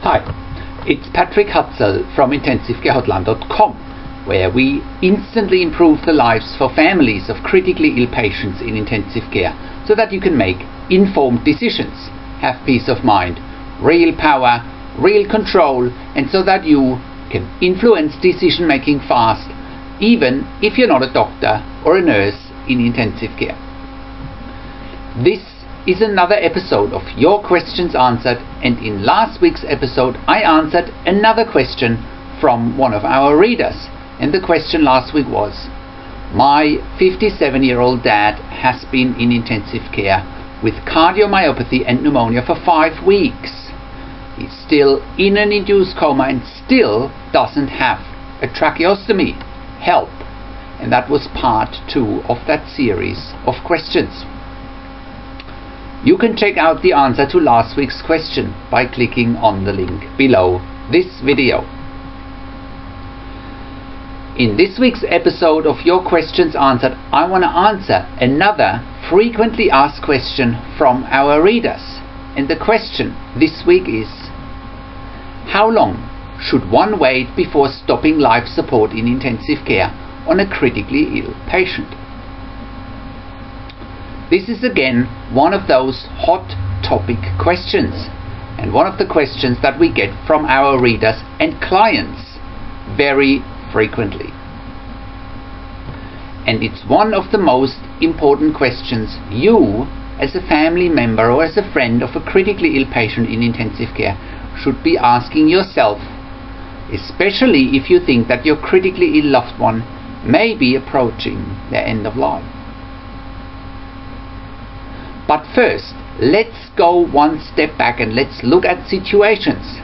Hi, it's Patrick Hutzel from IntensiveCareHotline.com, where we instantly improve the lives for families of critically ill patients in intensive care so that you can make informed decisions, have peace of mind, real power, real control, and so that you can influence decision making fast, even if you're not a doctor or a nurse in intensive care. This is another episode of Your Questions Answered, and in last week's episode I answered another question from one of our readers, and the question last week was: my 57-year-old dad has been in intensive care with cardiomyopathy and pneumonia for 5 weeks. He's still in an induced coma and still doesn't have a tracheostomy. Help! And that was part 2 of that series of questions. You can check out the answer to last week's question by clicking on the link below this video. In this week's episode of Your Questions Answered, I want to answer another frequently asked question from our readers. And the question this week is: how long should one wait before stopping life support in intensive care on a critically ill patient? This is again one of those hot topic questions, and one of the questions that we get from our readers and clients very frequently. And it's one of the most important questions you, as a family member or as a friend of a critically ill patient in intensive care, should be asking yourself, especially if you think that your critically ill loved one may be approaching their end of life. But first, let's go one step back and let's look at situations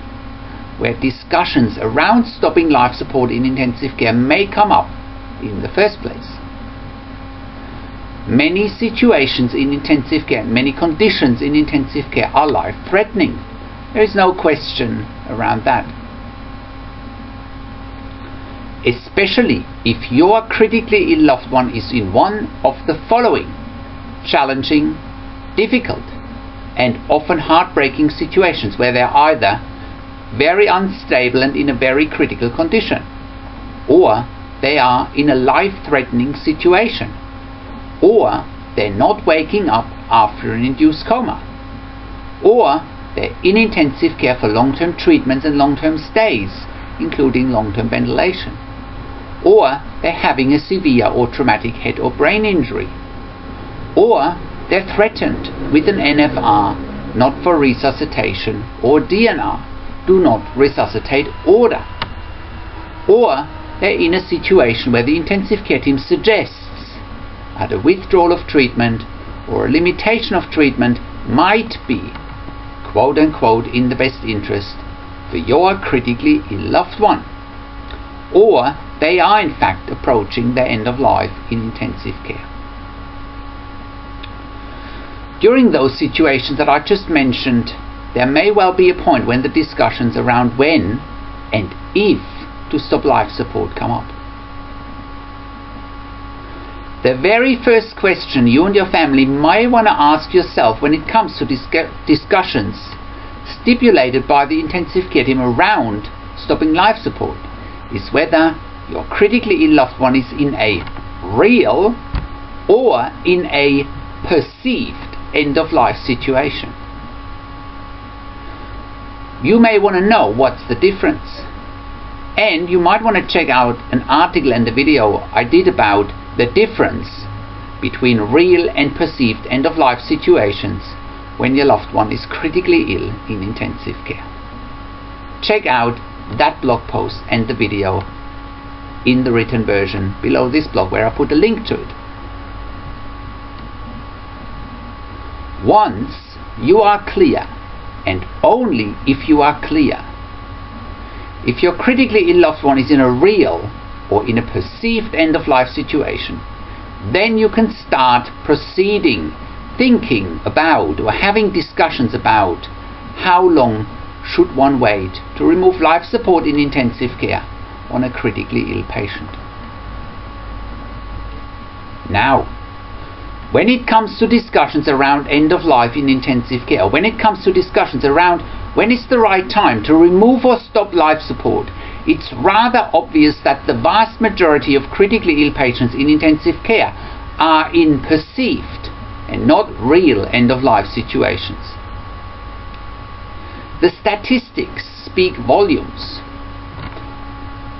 where discussions around stopping life support in intensive care may come up in the first place. Many situations in intensive care, many conditions in intensive care are life-threatening. There is no question around that. Especially if your critically ill loved one is in one of the following challenging, difficult, and often heartbreaking situations, where they're either very unstable and in a very critical condition, or they are in a life-threatening situation, or they're not waking up after an induced coma, or they're in intensive care for long-term treatments and long-term stays, including long-term ventilation, or they're having a severe or traumatic head or brain injury, or they're threatened with an NFR, not for resuscitation, or DNR, do not resuscitate order, or they're in a situation where the intensive care team suggests that a withdrawal of treatment or a limitation of treatment might be, quote unquote, in the best interest for your critically ill loved one, or they are in fact approaching their end of life in intensive care. During those situations that I just mentioned, there may well be a point when the discussions around when and if to stop life support come up. The very first question you and your family may want to ask yourself when it comes to discussions stipulated by the intensive care team around stopping life support is whether your critically ill loved one is in a real or in a perceived end-of-life situation. You may want to know what's the difference, and you might want to check out an article and a video I did about the difference between real and perceived end-of-life situations when your loved one is critically ill in intensive care. Check out that blog post and the video in the written version below this blog, where I put a link to it. Once you are clear, and only if you are clear, if your critically ill loved one is in a real or in a perceived end-of-life situation, then you can start proceeding, thinking about or having discussions about how long should one wait to remove life support in intensive care on a critically ill patient. Now, when it comes to discussions around end of life in intensive care, when it comes to discussions around when is the right time to remove or stop life support, it's rather obvious that the vast majority of critically ill patients in intensive care are in perceived and not real end-of-life situations. The statistics speak volumes.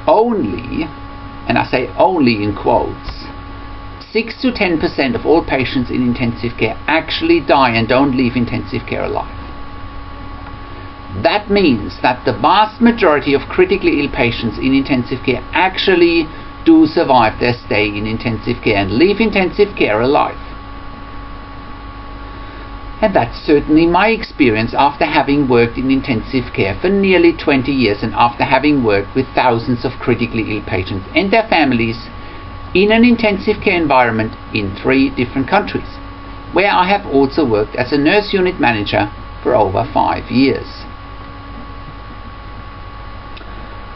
Only, and I say only in quotes, 6 to 10% of all patients in intensive care actually die and don't leave intensive care alive. That means that the vast majority of critically ill patients in intensive care actually do survive their stay in intensive care and leave intensive care alive. And that's certainly my experience after having worked in intensive care for nearly 20 years and after having worked with thousands of critically ill patients and their families in an intensive care environment in 3 different countries, where I have also worked as a nurse unit manager for over 5 years.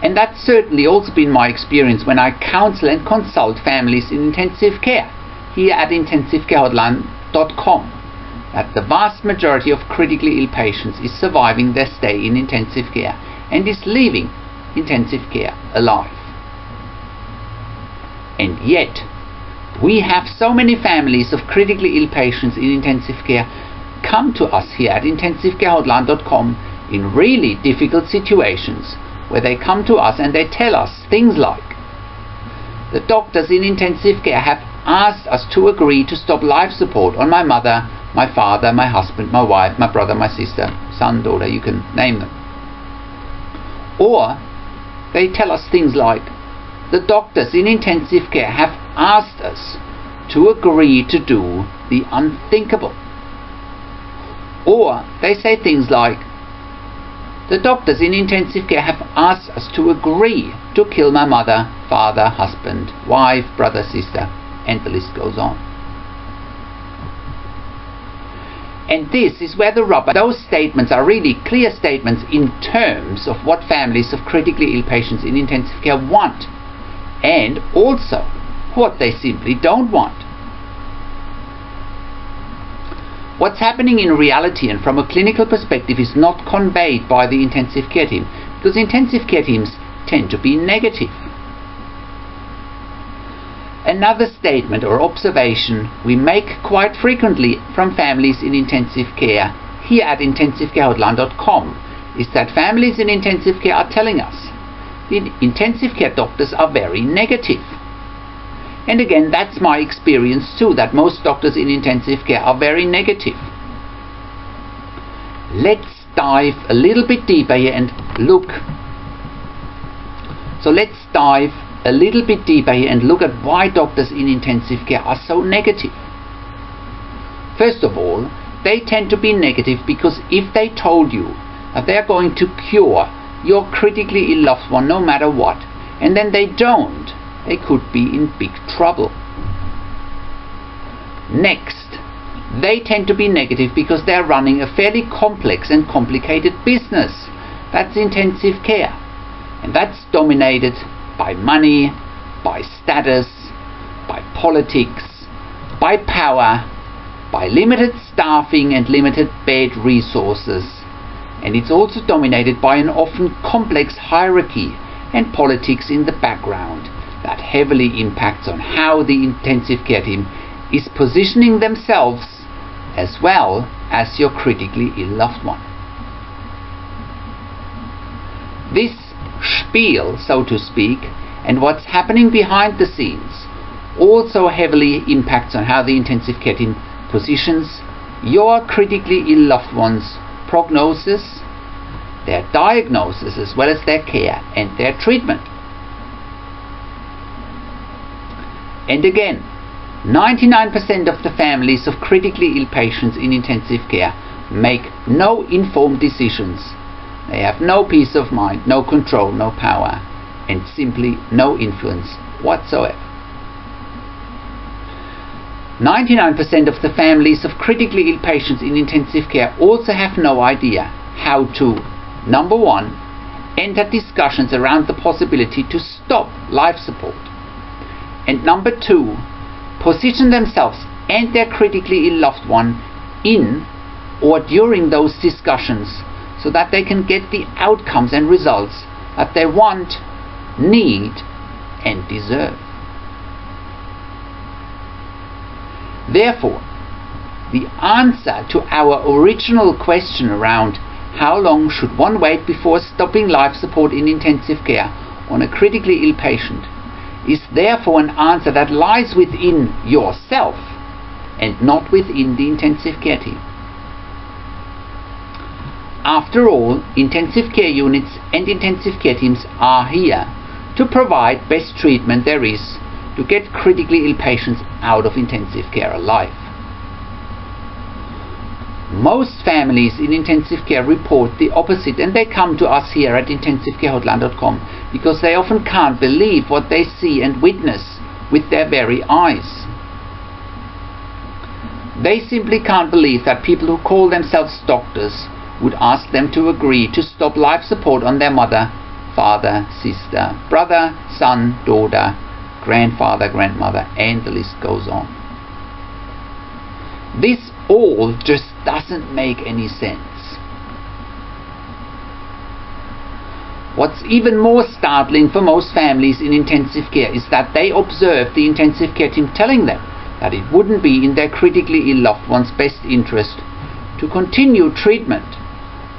And that's certainly also been my experience when I counsel and consult families in intensive care here at intensivecarehotline.com, that the vast majority of critically ill patients is surviving their stay in intensive care and is leaving intensive care alive. And yet, we have so many families of critically ill patients in intensive care come to us here at intensivecarehotline.com in really difficult situations, where they come to us and they tell us things like, the doctors in intensive care have asked us to agree to stop life support on my mother, my father, my husband, my wife, my brother, my sister, son, daughter, you can name them. Or they tell us things like, the doctors in intensive care have asked us to agree to do the unthinkable. Or they say things like, the doctors in intensive care have asked us to agree to kill my mother, father, husband, wife, brother, sister, and the list goes on. And this is where the rubber, those statements are really clear statements in terms of what families of critically ill patients in intensive care want, and also what they simply don't want. What's happening in reality and from a clinical perspective is not conveyed by the intensive care team, because intensive care teams tend to be negative. Another statement or observation we make quite frequently from families in intensive care here at intensivecarehotline.com is that families in intensive care are telling us the intensive care doctors are very negative. And again, that's my experience too, that most doctors in intensive care are very negative. Let's dive a little bit deeper here and look. So let's dive a little bit deeper here and look at why doctors in intensive care are so negative. First of all, they tend to be negative because if they told you that they're going to cure your critically ill loved one no matter what, and then they don't, they could be in big trouble. Next, they tend to be negative because they're running a fairly complex and complicated business. That's intensive care. And that's dominated by money, by status, by politics, by power, by limited staffing and limited bed resources. And it's also dominated by an often complex hierarchy and politics in the background that heavily impacts on how the intensive care team is positioning themselves as well as your critically ill loved one. This spiel, so to speak, and what's happening behind the scenes also heavily impacts on how the intensive care team positions your critically ill loved one's prognosis, their diagnosis, as well as their care and their treatment. And again, 99% of the families of critically ill patients in intensive care make no informed decisions. They have no peace of mind, no control, no power, and simply no influence whatsoever. 99% of the families of critically ill patients in intensive care also have no idea how to, number one, enter discussions around the possibility to stop life support, and number two, position themselves and their critically ill loved one in or during those discussions so that they can get the outcomes and results that they want, need, and deserve. Therefore, the answer to our original question around how long should one wait before stopping life support in intensive care on a critically ill patient is therefore an answer that lies within yourself and not within the intensive care team. After all, intensive care units and intensive care teams are here to provide best treatment there is to get critically ill patients out of intensive care alive. Most families in intensive care report the opposite, and they come to us here at intensivecarehotline.com because they often can't believe what they see and witness with their very eyes. They simply can't believe that people who call themselves doctors would ask them to agree to stop life support on their mother, father, sister, brother, son, daughter, grandfather, grandmother, and the list goes on. This all just doesn't make any sense. What's even more startling for most families in intensive care is that they observe the intensive care team telling them that it wouldn't be in their critically ill loved one's best interest to continue treatment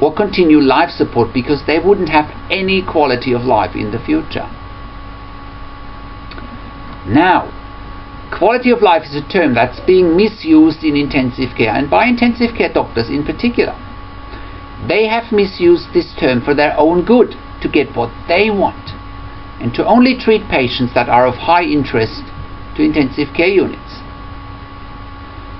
or continue life support because they wouldn't have any quality of life in the future. Now, quality of life is a term that's being misused in intensive care, and by intensive care doctors in particular. They have misused this term for their own good, to get what they want, and to only treat patients that are of high interest to intensive care units.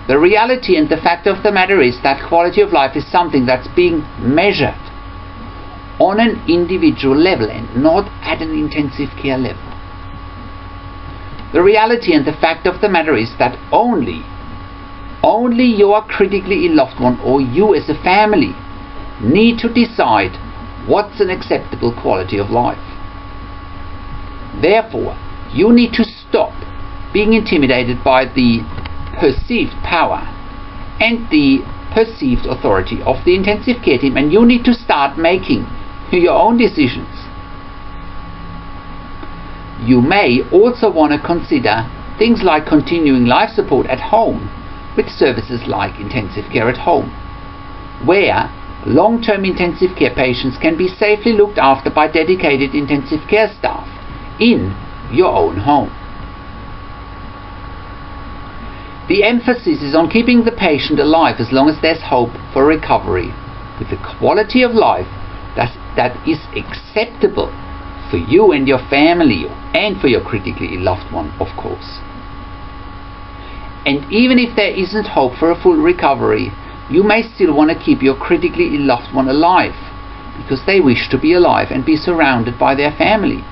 The reality and the fact of the matter is that quality of life is something that's being measured on an individual level and not at an intensive care level. The reality and the fact of the matter is that only your critically ill loved one or you as a family need to decide what's an acceptable quality of life. Therefore, you need to stop being intimidated by the perceived power and the perceived authority of the intensive care team, and you need to start making your own decisions. You may also want to consider things like continuing life support at home with services like intensive care at home, where long-term intensive care patients can be safely looked after by dedicated intensive care staff in your own home. The emphasis is on keeping the patient alive as long as there's hope for recovery, with a quality of life that is acceptable for you and your family and for your critically ill loved one, of course. And even if there isn't hope for a full recovery, you may still want to keep your critically ill loved one alive because they wish to be alive and be surrounded by their family.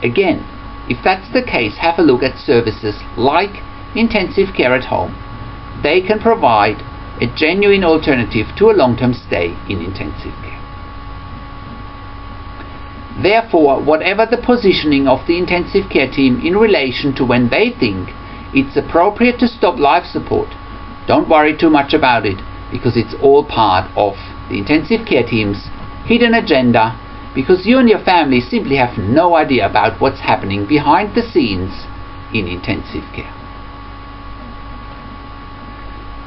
Again, if that's the case, have a look at services like intensive care at home. They can provide a genuine alternative to a long-term stay in intensive care. Therefore, whatever the positioning of the intensive care team in relation to when they think it's appropriate to stop life support, don't worry too much about it, because it's all part of the intensive care team's hidden agenda, because you and your family simply have no idea about what's happening behind the scenes in intensive care.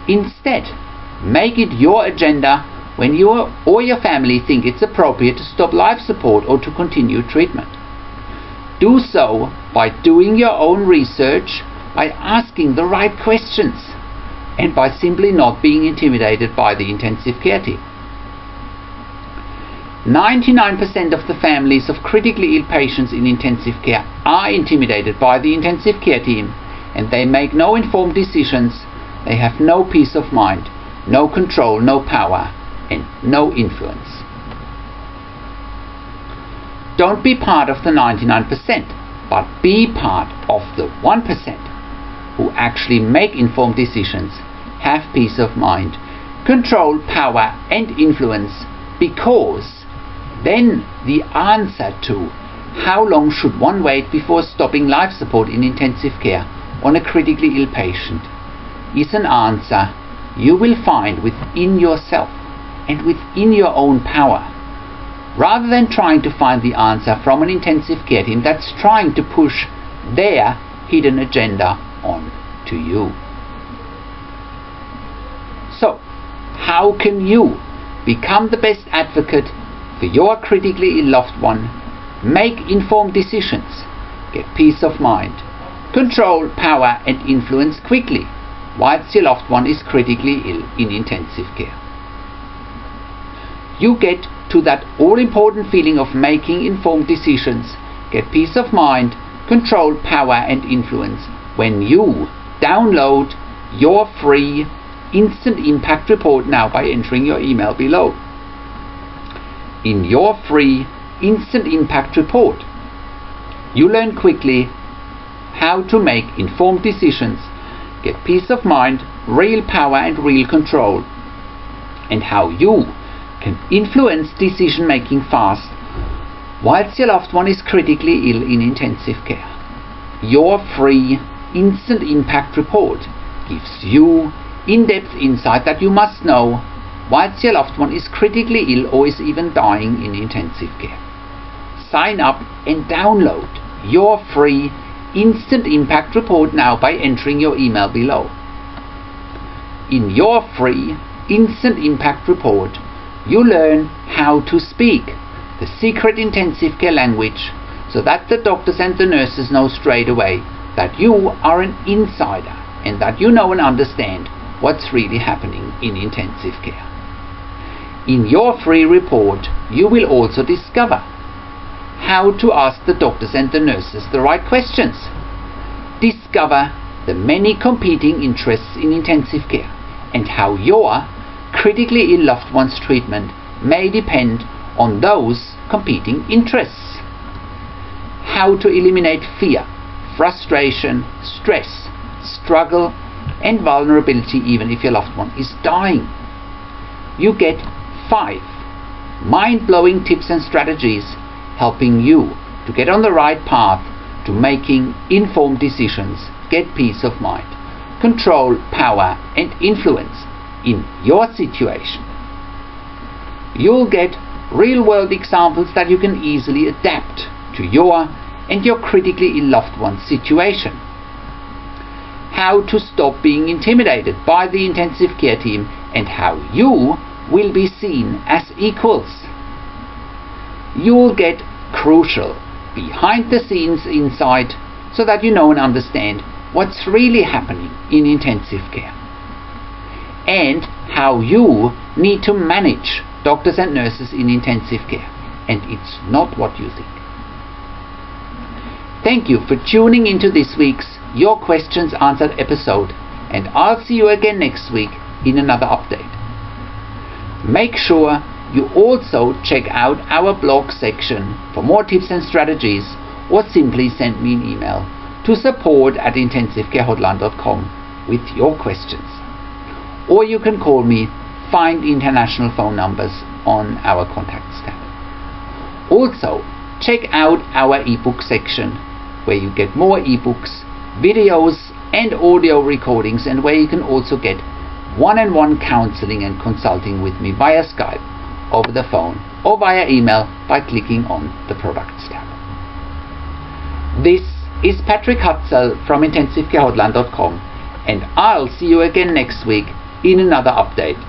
Instead, make it your agenda when you or your family think it's appropriate to stop life support or to continue treatment. Do so by doing your own research, by asking the right questions, and by simply not being intimidated by the intensive care team. 99% of the families of critically ill patients in intensive care are intimidated by the intensive care team, and they make no informed decisions. They have no peace of mind, no control, no power, and no influence. Don't be part of the 99%, but be part of the 1% who actually make informed decisions, have peace of mind, control, power, and influence, because then the answer to how long should one wait before stopping life support in intensive care on a critically ill patient is an answer you will find within yourself and within your own power, rather than trying to find the answer from an intensive care team that's trying to push their hidden agenda on to you. So, how can you become the best advocate for your critically ill loved one, make informed decisions, get peace of mind, control power and influence quickly whilst your loved one is critically ill in intensive care? You get to that all-important feeling of making informed decisions, get peace of mind, control power and influence when you download your free instant impact report now by entering your email below. In your free instant impact report, you learn quickly how to make informed decisions, get peace of mind, real power and real control, and how you can influence decision making fast whilst your loved one is critically ill in intensive care. Your free instant impact report gives you in-depth insight that you must know whilst your loved one is critically ill or is even dying in intensive care. Sign up and download your free instant impact report now by entering your email below. In your free instant impact report, you learn how to speak the secret intensive care language so that the doctors and the nurses know straight away that you are an insider and that you know and understand what's really happening in intensive care. In your free report, you will also discover how to ask the doctors and the nurses the right questions. Discover the many competing interests in intensive care and how your critically ill loved one's treatment may depend on those competing interests. How to eliminate fear, frustration, stress, struggle and vulnerability even if your loved one is dying. You get 5 mind-blowing tips and strategies helping you to get on the right path to making informed decisions, get peace of mind, control power and influence in your situation. You'll get real-world examples that you can easily adapt to your and your critically ill loved one's situation. How to stop being intimidated by the intensive care team and how you will be seen as equals. You'll get crucial behind the scenes insight so that you know and understand what's really happening in intensive care and how you need to manage doctors and nurses in intensive care, and it's not what you think. Thank you for tuning into this week's Your Questions Answered episode, and I'll see you again next week in another update. Make sure you also check out our blog section for more tips and strategies, or simply send me an email to support@intensivecarehotline.com with your questions. Or you can call me, find international phone numbers on our contacts tab. Also, check out our ebook section where you get more ebooks, videos and audio recordings, and where you can also get one-on-one counselling and consulting with me via Skype, over the phone or via email by clicking on the products tab. This is Patrick Hutzel from intensivecarehotline.com, and I'll see you again next week in another update